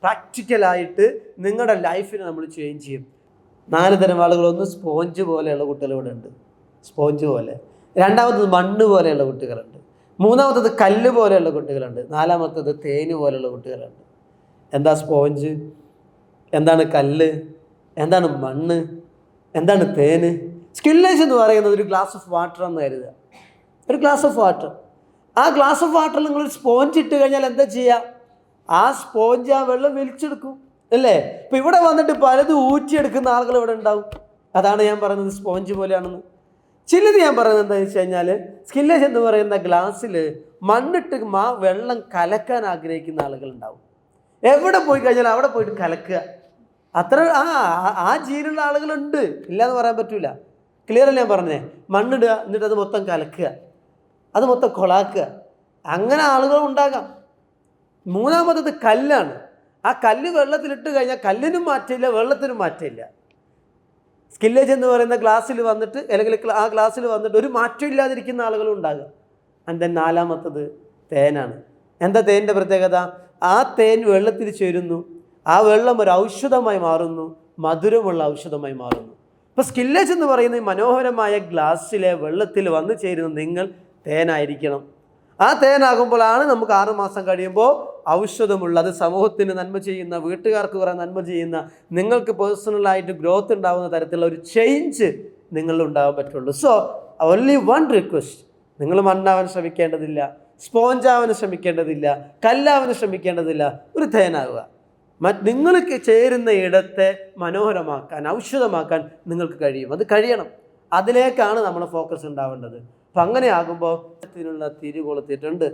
പ്രാക്ടിക്കലായിട്ട് നിങ്ങളുടെ ലൈഫിനെ നമ്മൾ ചേഞ്ച് ചെയ്യും. 4 തരം ആളുകൾ. ഒന്ന് സ്പോഞ്ച് പോലെയുള്ള കുട്ടികൾ ഇവിടെ ഉണ്ട്, സ്പോഞ്ച് പോലെ. രണ്ടാമത്തത് മണ്ണ് പോലെയുള്ള കുട്ടികളുണ്ട്. മൂന്നാമത്തത് കല്ല് പോലെയുള്ള കുട്ടികളുണ്ട്. നാലാമത്തത് തേന് പോലെയുള്ള കുട്ടികളുണ്ട്. എന്താ സ്പോഞ്ച്, എന്താണ് കല്ല്, എന്താണ് മണ്ണ്, എന്താണ് തേന്? സ്കില്ലേഴ്സ് എന്ന് പറയുന്നത് ഒരു ഗ്ലാസ് ഓഫ് വാട്ടർ എന്ന് കരുതുക. ഒരു ഗ്ലാസ് ഓഫ് വാട്ടർ. ആ ഗ്ലാസ് ഓഫ് വാട്ടറിൽ നിങ്ങളൊരു സ്പോഞ്ച് ഇട്ട് കഴിഞ്ഞാൽ എന്താ ചെയ്യുക? ആ സ്പോഞ്ച് ആ വെള്ളം വലിച്ചെടുക്കും, അല്ലേ? ഇപ്പം ഇവിടെ വന്നിട്ട് പലതും ഊറ്റിയെടുക്കുന്ന ആളുകൾ ഇവിടെ ഉണ്ടാവും. അതാണ് ഞാൻ പറയുന്നത് സ്പോഞ്ച് പോലെയാണെന്ന്. ചിലത് ഞാൻ പറയുന്നത് എന്താണെന്ന് വെച്ച് കഴിഞ്ഞാൽ, സ്കില്ലേഴ്സ് എന്ന് പറയുന്ന ഗ്ലാസ്സിൽ മണ്ണിട്ട് വെള്ളം കലക്കാൻ ആഗ്രഹിക്കുന്ന ആളുകളുണ്ടാവും. എവിടെ പോയി കഴിഞ്ഞാൽ അവിടെ പോയിട്ട് കലക്കുക. അത്ര ആ ജീനുള്ള ആളുകളുണ്ട്, ഇല്ലയെന്ന് പറയാൻ പറ്റൂല. ക്ലിയർ അല്ലേ ഞാൻ പറഞ്ഞേ? മണ്ണിടുക, എന്നിട്ട് അത് മൊത്തം കലക്കുക, അത് മൊത്തം കൊളാക്കുക. അങ്ങനെ ആളുകൾ ഉണ്ടാകാം. മൂന്നാമത്തത് കല്ലാണ്. ആ കല്ല് വെള്ളത്തിലിട്ട് കഴിഞ്ഞാൽ കല്ലിനും മാറ്റമില്ല, വെള്ളത്തിനും മാറ്റമില്ല. സ്കില്ലേജ് എന്ന് പറയുന്ന ഗ്ലാസ്സിൽ വന്നിട്ട്, അല്ലെങ്കിൽ ആ ഗ്ലാസ്സിൽ വന്നിട്ട് ഒരു മാറ്റം ഇല്ലാതിരിക്കുന്ന ആളുകളും ഉണ്ടാകുക. ആൻഡ് ദെൻ നാലാമത്തത് തേനാണ്. എന്താ തേനിൻ്റെ പ്രത്യേകത? ആ തേൻ വെള്ളത്തിൽ ചേരുന്നു, ആ വെള്ളം ഒരു ഔഷധമായി മാറുന്നു, മധുരമുള്ള ഔഷധമായി മാറുന്നു. ഇപ്പോൾ സ്കില്ലേജ് എന്ന് പറയുന്ന മനോഹരമായ ഗ്ലാസ്സിലെ വെള്ളത്തിൽ വന്നു ചേരുന്ന നിങ്ങൾ തേനായിരിക്കണം. ആ തേനാകുമ്പോഴാണ് നമുക്ക് 6 മാസം കഴിയുമ്പോൾ ഔഷധമുള്ള, അത് സമൂഹത്തിന് നന്മ ചെയ്യുന്ന, വീട്ടുകാർക്ക് കുറേ നന്മ ചെയ്യുന്ന, നിങ്ങൾക്ക് പേഴ്സണലായിട്ട് ഗ്രോത്ത് ഉണ്ടാകുന്ന തരത്തിലുള്ള ഒരു ചേഞ്ച് നിങ്ങളിൽ ഉണ്ടാകാൻ പറ്റുള്ളൂ. സോ ഓൺലി വൺ റിക്വസ്റ്റ്: നിങ്ങൾ മണ്ണാവാൻ ശ്രമിക്കേണ്ടതില്ല, സ്പോഞ്ചാവാൻ ശ്രമിക്കേണ്ടതില്ല, കല്ലാവാൻ ശ്രമിക്കേണ്ടതില്ല, ഒരു തേനാവുക. നിങ്ങൾക്ക് ചേരുന്ന ഇടത്തെ മനോഹരമാക്കാൻ, ഔഷധമാക്കാൻ നിങ്ങൾക്ക് കഴിയും. അത് കഴിയണം. അതിലേക്കാണ് നമ്മുടെ ഫോക്കസ് ഉണ്ടാവേണ്ടത്. അപ്പം അങ്ങനെ ആകുമ്പോൾ ത്തിനുള്ള തിരി കൊളുത്തിയിട്ടുണ്ട്.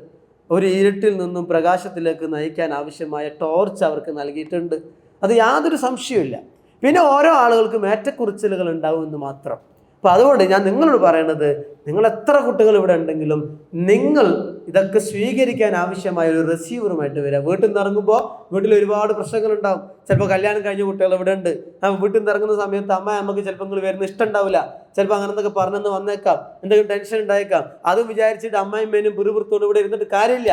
ഒരു ഇരുട്ടിൽ നിന്നും പ്രകാശത്തിലേക്ക് നയിക്കാൻ ആവശ്യമായ ടോർച്ച് അവർക്ക് നൽകിയിട്ടുണ്ട്. അത് യാതൊരു സംശയമില്ല. പിന്നെ ഓരോ ആളുകൾക്കും ഏറ്റക്കുറിച്ചിലുകൾ ഉണ്ടാവുമെന്ന് മാത്രം. അപ്പോൾ അതുകൊണ്ട് ഞാൻ നിങ്ങളോട് പറയണത്, നിങ്ങൾ എത്ര കുട്ടികൾ ഇവിടെ ഉണ്ടെങ്കിലും നിങ്ങൾ ഇതൊക്കെ സ്വീകരിക്കാൻ ആവശ്യമായ ഒരു റിസീവറുമായിട്ട് വരിക. വീട്ടിൽ നിന്ന് ഇറങ്ങുമ്പോൾ വീട്ടിൽ ഒരുപാട് പ്രശ്നങ്ങളുണ്ടാവും. ചിലപ്പോൾ കല്യാണം കഴിഞ്ഞ കുട്ടികൾ ഇവിടെ ഉണ്ട്. വീട്ടിൽ നിന്ന് ഇറങ്ങുന്ന സമയത്ത് അമ്മ നമുക്ക് ചിലപ്പോൾ നിങ്ങൾ വരുന്ന ഇഷ്ടം ഉണ്ടാവില്ല. ചിലപ്പോൾ അങ്ങനത്തൊക്കെ പറഞ്ഞെന്ന് വന്നേക്കാം, എന്തെങ്കിലും ടെൻഷൻ ഉണ്ടായേക്കാം. അതും വിചാരിച്ചിട്ട് അമ്മയും മേനും പുറുപുറത്തോട് ഇവിടെ ഇരുന്നിട്ട് കാര്യമില്ല.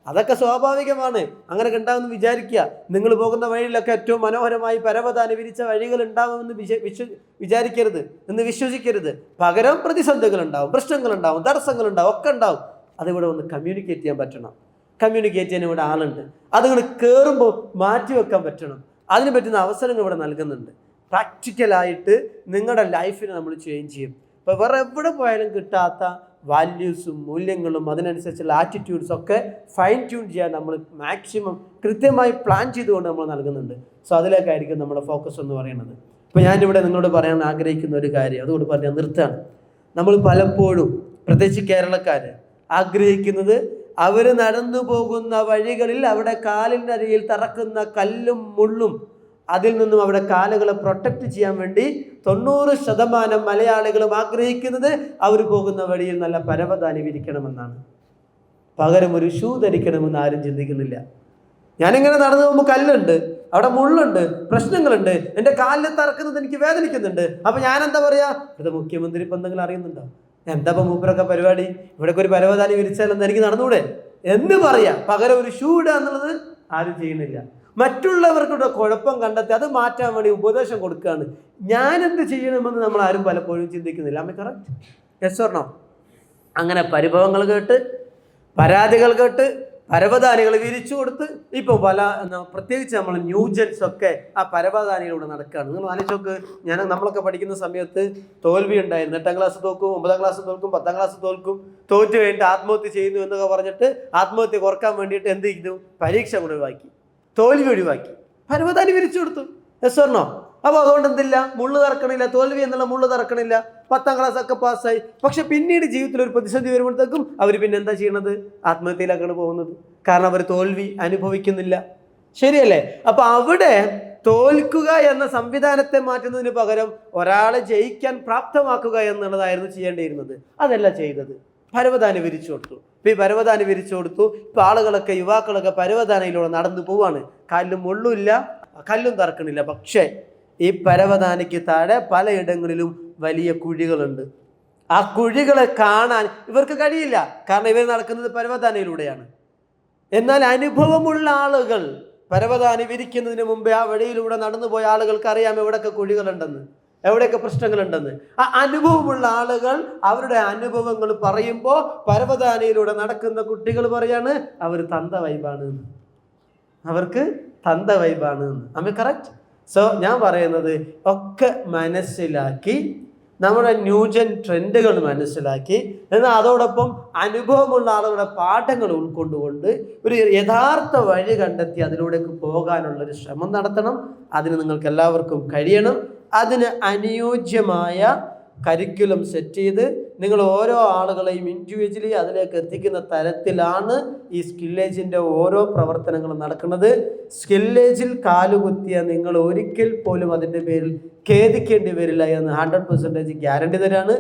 അതൊക്കെ സ്വാഭാവികമാണ്. അങ്ങനെ ഉണ്ടാവുമെന്ന് വിചാരിക്കുക. നിങ്ങൾ പോകുന്ന വഴിയിലൊക്കെ ഏറ്റവും മനോഹരമായി പരവതാനി വിരിച്ച വഴികൾ ഉണ്ടാവുമെന്ന് വിചാരിക്കരുത്, എന്ന് വിശ്വസിക്കരുത്. പകരം പ്രതിസന്ധികളുണ്ടാവും, പ്രശ്നങ്ങളുണ്ടാവും, തടസ്സങ്ങളുണ്ടാവും, ഒക്കെ ഉണ്ടാവും. അതിവിടെ ഒന്ന് കമ്മ്യൂണിക്കേറ്റ് ചെയ്യാൻ പറ്റണം. കമ്മ്യൂണിക്കേറ്റ് ചെയ്യാൻ ഇവിടെ ആളുണ്ട്. അതുങ്ങൾ കയറുമ്പോൾ മാറ്റിവെക്കാൻ പറ്റണം. അതിന് പറ്റുന്ന അവസരങ്ങൾ ഇവിടെ നൽകുന്നുണ്ട്. പ്രാക്ടിക്കലായിട്ട് നിങ്ങളുടെ ലൈഫിനെ നമ്മൾ ചേഞ്ച് ചെയ്യും. ഇപ്പോൾ വേറെ എവിടെ പോയാലും കിട്ടാത്ത വാല്യൂസും മൂല്യങ്ങളും അതിനനുസരിച്ചുള്ള ആറ്റിറ്റ്യൂഡ്സ് ഒക്കെ ഫൈൻ ട്യൂൺ ചെയ്യാൻ നമ്മൾ മാക്സിമം കൃത്യമായി പ്ലാൻ ചെയ്തുകൊണ്ട് നമ്മൾ നൽകുന്നുണ്ട്. സോ അതിലേക്കായിരിക്കും നമ്മുടെ ഫോക്കസ് എന്ന് പറയുന്നത്. ഇപ്പോൾ ഞാനിവിടെ നിങ്ങളോട് പറയാൻ ആഗ്രഹിക്കുന്ന ഒരു കാര്യം, അതുകൊണ്ട് പറഞ്ഞാൽ നിർത്തുകയാണ്. നമ്മൾ പലപ്പോഴും, പ്രത്യേകിച്ച് കേരളക്കാർ, ആഗ്രഹിക്കുന്നത് അവർ നടന്നു പോകുന്ന വഴികളിൽ അവിടെ കാലിൻ്റെ അരികിൽ തറക്കുന്ന കല്ലും മുള്ളും അതിൽ നിന്നും അവിടെ കാലുകളെ പ്രൊട്ടക്റ്റ് ചെയ്യാൻ വേണ്ടി 90% മലയാളികളും ആഗ്രഹിക്കുന്നത് അവർ പോകുന്ന വഴിയിൽ നല്ല പരവതാനി വിരിക്കണമെന്നാണ്. പകരം ഒരു ഷൂ ധരിക്കണമെന്ന് ആരും ചിന്തിക്കുന്നില്ല. ഞാനിങ്ങനെ നടന്നു പോകുമ്പോൾ കല്ലുണ്ട്, അവിടെ മുള്ളുണ്ട്, പ്രശ്നങ്ങളുണ്ട്, എൻ്റെ കാലിൽ തറക്കുന്നത് എനിക്ക് വേദനിക്കുന്നുണ്ട്. അപ്പം ഞാൻ എന്താ പറയുക? ഇത് മുഖ്യമന്ത്രി ഇപ്പം എന്തെങ്കിലും അറിയുന്നുണ്ടോ? എന്താ ഇപ്പം മൂപ്പരൊക്കെ പരിപാടി? ഇവിടേക്ക് ഒരു പരവതാനി വിരിച്ചാലെന്ന് എനിക്ക് നടന്നുകൂടെ എന്ന് പറയാം. പകരം ഒരു ഷൂ ഇടുക എന്നുള്ളത് ആരും ചെയ്യുന്നില്ല. മറ്റുള്ളവർക്കുടെ കുഴപ്പം കണ്ടെത്തി അത് മാറ്റാൻ വേണ്ടി ഉപദേശം കൊടുക്കുകയാണ്. ഞാനെന്ത് ചെയ്യണമെന്ന് നമ്മൾ ആരും പലപ്പോഴും ചിന്തിക്കുന്നില്ല. അമ്മ കറക്റ്റ്? Yes or no? അങ്ങനെ പരിഭവങ്ങൾ കേട്ട്, പരാതികൾ കേട്ട്, പരവതാനികൾ വിരിച്ചു കൊടുത്ത് ഇപ്പോൾ പ്രത്യേകിച്ച് നമ്മൾ ന്യൂജൻസ് ഒക്കെ ആ പരവതാനിയിലൂടെ നടക്കുകയാണ്. നിങ്ങൾ ആലോചിച്ചോക്ക്, നമ്മളൊക്കെ പഠിക്കുന്ന സമയത്ത് തോൽവി ഉണ്ടായിരുന്നു. 8ാം ക്ലാസ് തോൽക്കും, 9ാം ക്ലാസ് തോൽക്കും, 10ാം ക്ലാസ് തോൽക്കും. തോറ്റു കഴിഞ്ഞിട്ട് ആത്മഹത്യ ചെയ്യുന്നു എന്നൊക്കെ പറഞ്ഞിട്ട് ആത്മഹത്യ കുറക്കാൻ വേണ്ടിയിട്ട് എന്ത് ചെയ്തു? പരീക്ഷ ഒഴിവാക്കി, തോൽവി ഒഴിവാക്കി, പരവതാനി വിരിച്ചു കൊടുത്തു. Yes or no? അപ്പോൾ അതുകൊണ്ട് എന്തില്ല? മുള്ളു തറക്കണില്ല, തോൽവി എന്നുള്ള മുള്ളു തറക്കണില്ല. 10ാം ക്ലാസ് ഒക്കെ പാസ്സായി. പക്ഷെ പിന്നീട് ജീവിതത്തിൽ ഒരു പ്രതിസന്ധി വരുമ്പോഴത്തേക്കും അവർ പിന്നെ എന്താ ചെയ്യണത്? ആത്മഹത്യയിലേക്കാണ് പോകുന്നത്. കാരണം അവർ തോൽവി അനുഭവിക്കുന്നില്ല. ശരിയല്ലേ? അപ്പൊ അവിടെ തോൽക്കുക എന്ന സംവിധാനത്തെ മാറ്റുന്നതിന് പകരം ഒരാളെ ജയിക്കാൻ പ്രാപ്തമാക്കുക എന്നുള്ളതായിരുന്നു ചെയ്യേണ്ടിയിരുന്നത്. അതല്ല ചെയ്തത്. പരവതാനി വിരിച്ചു കൊടുത്തു. ഇപ്പം ഈ പരവതാനി വിരിച്ചു കൊടുത്തു. ഇപ്പം ആളുകളൊക്കെ, യുവാക്കളൊക്കെ പരവതാനിയിലൂടെ നടന്നു പോവാണ്. കാലിലും മുള്ളുമില്ല, കല്ലും തറക്കണില്ല. പക്ഷേ ഈ പരവതാനിക്ക് താഴെ പലയിടങ്ങളിലും വലിയ കുഴികളുണ്ട്. ആ കുഴികളെ കാണാൻ ഇവർക്ക് കഴിയില്ല. കാരണം ഇവർ നടക്കുന്നത് പരവതാനിയിലൂടെയാണ്. എന്നാൽ അനുഭവമുള്ള ആളുകൾ പരവതാനി വിരിക്കുന്നതിന് മുമ്പേ ആ വഴിയിലൂടെ നടന്നു പോയ ആളുകൾക്ക് അറിയാം എവിടെയൊക്കെ കുഴികളുണ്ടെന്ന്, എവിടെയൊക്കെ പ്രശ്നങ്ങളുണ്ടെന്ന്. ആ അനുഭവമുള്ള ആളുകൾ അവരുടെ അനുഭവങ്ങൾ പറയുമ്പോൾ പരവതാനിയിലൂടെ നടക്കുന്ന കുട്ടികൾ പറയാണ് അവർ തന്ത വൈബാണ്, അവർക്ക് തന്ത വൈബാണ്. അമ്മ കറക്റ്റ്. സോ ഞാൻ പറയുന്നത് ഒക്കെ മനസ്സിലാക്കി, നമ്മുടെ ന്യൂജൻ ട്രെൻഡുകൾ മനസ്സിലാക്കി, എന്നാൽ അതോടൊപ്പം അനുഭവമുള്ള ആളുകളുടെ പാഠങ്ങൾ ഉൾക്കൊണ്ടുകൊണ്ട് ഒരു യഥാർത്ഥ വഴി കണ്ടെത്തി അതിലൂടെയൊക്കെ പോകാനുള്ളൊരു ശ്രമം നടത്തണം. അതിന് നിങ്ങൾക്ക് എല്ലാവർക്കും കഴിയണം. അതിന് അനുയോജ്യമായ കരിക്കുലം സെറ്റ് ചെയ്ത് നിങ്ങൾ ഓരോ ആളുകളെയും ഇൻഡിവിജ്വലി അതിലേക്ക് എത്തിക്കുന്ന തരത്തിലാണ് ഈ സ്കില്ലേജിൻ്റെ ഓരോ പ്രവർത്തനങ്ങളും നടക്കുന്നത്. സ്കില്ലേജിൽ കാലുകുത്തിയ നിങ്ങൾ ഒരിക്കൽ പോലും അതിൻ്റെ പേരിൽ ഖേദിക്കേണ്ടി വരില്ല എന്ന് 100% ഗ്യാരണ്ടി തരാണ്.